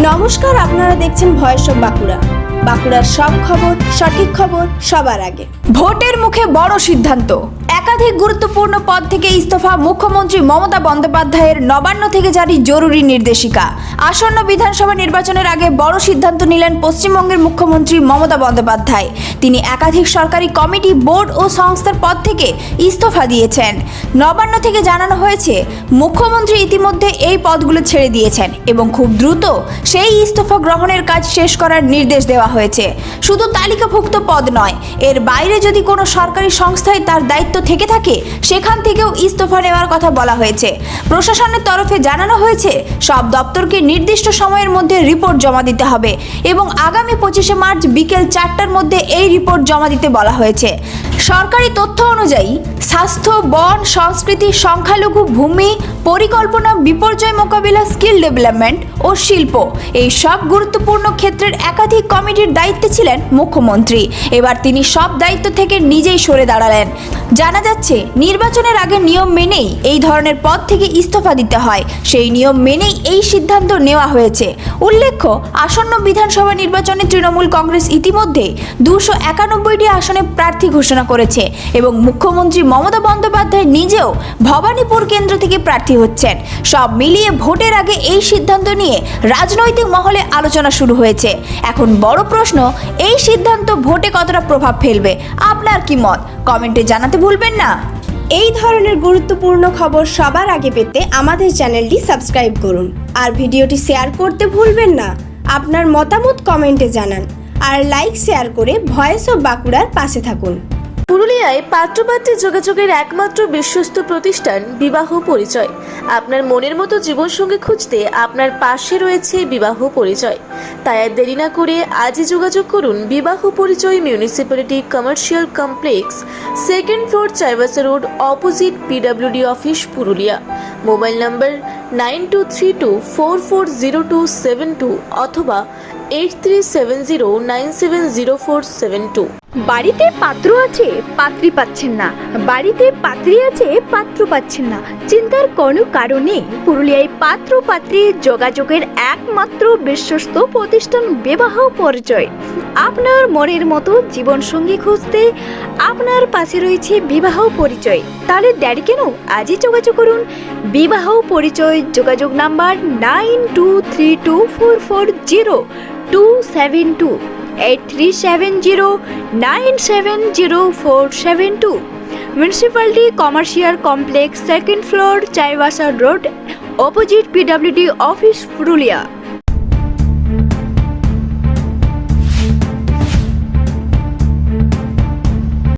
নমস্কার, আপনারা দেখছেন ভয়েস অফ বাঁকুড়া। বাঁকুড়ার সব খবর, সঠিক খবর সবার আগে। ভোটের মুখে বড় সিদ্ধান্ত। একাধিক গুরুত্বপূর্ণ পদ থেকে ইস্তফা মুখ্যমন্ত্রী মমতা বন্দ্যোপাধ্যায়ের নবান্ন থেকে জারি জরুরি নির্দেশিকা। আসন্ন বিধানসভা নির্বাচনের আগে বড় সিদ্ধান্ত নিলেন পশ্চিমবঙ্গের মুখ্যমন্ত্রী মমতা বন্দ্যোপাধ্যায়। তিনি একাধিক সরকারি কমিটি, বোর্ড ও সংস্থার পদ থেকে ইস্তফা দিয়েছেন। নবান্ন থেকে জানানো হয়েছে, মুখ্যমন্ত্রী ইতিমধ্যে এই পদগুলো ছেড়ে দিয়েছেন এবং খুব দ্রুত সেই ইস্তফা গ্রহণের কাজ শেষ করার নির্দেশ দেওয়া হয়েছে। শুধু তালিকাভুক্ত পদ নয়, এর বাইরে যদি কোনো সরকারি সংস্থায় তার দায়িত্ব থেকে থাকে, সেখান থেকেও ইস্তফা নেওয়ার কথা বলা হয়েছে। প্রশাসনের তরফে জানানো হয়েছে, সব দপ্তরকে নির্দিষ্ট সময়ের মধ্যে রিপোর্ট জমা দিতে হবে এবং আগামী 25শে মার্চ বিকেল 4টার মধ্যে এই রিপোর্ট জমা দিতে বলা হয়েছে। সরকারি তথ্য অনুযায়ী স্বাস্থ্য, বন, সংস্কৃতি, সংখ্যালঘু, ভূমি, পরিকল্পনা, বিপর্যয় মোকাবিলা, স্কিল ডেভেলপমেন্ট ও শিল্প, এই সব গুরুত্বপূর্ণ ক্ষেত্রের একাধিক কমিটির দায়িত্বে ছিলেন মুখ্যমন্ত্রী। এবার তিনি সব দায়িত্ব থেকে নিজেই সরে দাঁড়ালেন। জানা যাচ্ছে, নির্বাচনের আগে নিয়ম মেনেই এই ধরনের পদ থেকে ইস্তফা দিতে হয়। সেই নিয়ম মেনেই এই সিদ্ধান্ত নেওয়া হয়েছে। উল্লেখ্য, আসন্ন বিধানসভা নির্বাচনে তৃণমূল কংগ্রেস ইতিমধ্যে 291টি আসনে প্রার্থী ঘোষণা করেছে এবং মুখ্যমন্ত্রী মমতা বন্দ্যোপাধ্যায় নিজেও ভবানীপুর কেন্দ্র থেকে প্রার্থী হচ্ছেন। সব মিলিয়ে ভোটের আগে এই সিদ্ধান্ত নিয়ে রাজনৈতিক মহলে আলোচনা শুরু হয়েছে। এখন বড় প্রশ্ন, এই সিদ্ধান্ত ভোটে কতটা প্রভাব ফেলবে? আপনার কি মত? কমেন্টে জানাতে ভুলবেন না। এই ধরনের গুরুত্বপূর্ণ খবর সবার আগে পেতে আমাদের চ্যানেলটি সাবস্ক্রাইব করুন আর ভিডিওটি শেয়ার করতে ভুলবেন না। আপনার মতামত কমেন্টে জানান আর লাইক শেয়ার করে ভয়েস অফ বাঁকুড়ার পাশে থাকুন। পুরুলিয়ায় পাত্রপাত্রী যোগাযোগের একমাত্র বিশ্বস্ত প্রতিষ্ঠান বিবাহ পরিচয়। আপনার মনের মতো জীবনসঙ্গী খুঁজতে আপনার পাশে রয়েছে বিবাহ পরিচয়। তাই আর দেরি না করে আজই যোগাযোগ করুন বিবাহ পরিচয়, municipality commercial complex, 2nd floor, Chaibasa road, opposite PWD office, Purulia. Mobile নম্বর 9232440272 অথবা 8370970472। বাড়িতে পাত্র আছে, পাত্রী পাচ্ছেন না। বাড়িতে পাত্রী আছে, পাত্র পাচ্ছেন না। চিন্তার কোনো কারণ নেই। পুরুলিয়ায় পাত্র পাত্রী যোগাযোগের একমাত্র বিশ্বস্ত প্রতিষ্ঠান বিবাহ পরিচয়। আপনার মনের মতো জীবনসঙ্গী খুঁজতে আপনার পাশে রয়েছে বিবাহ পরিচয়। তাহলে দেরি কেন? আজই যোগাযোগ করুন বিবাহ পরিচয়। যোগাযোগ number 9232440272, 8370970472। Municipality commercial complex, 2nd floor, Chaibasa road, opposite PWD office, Purulia.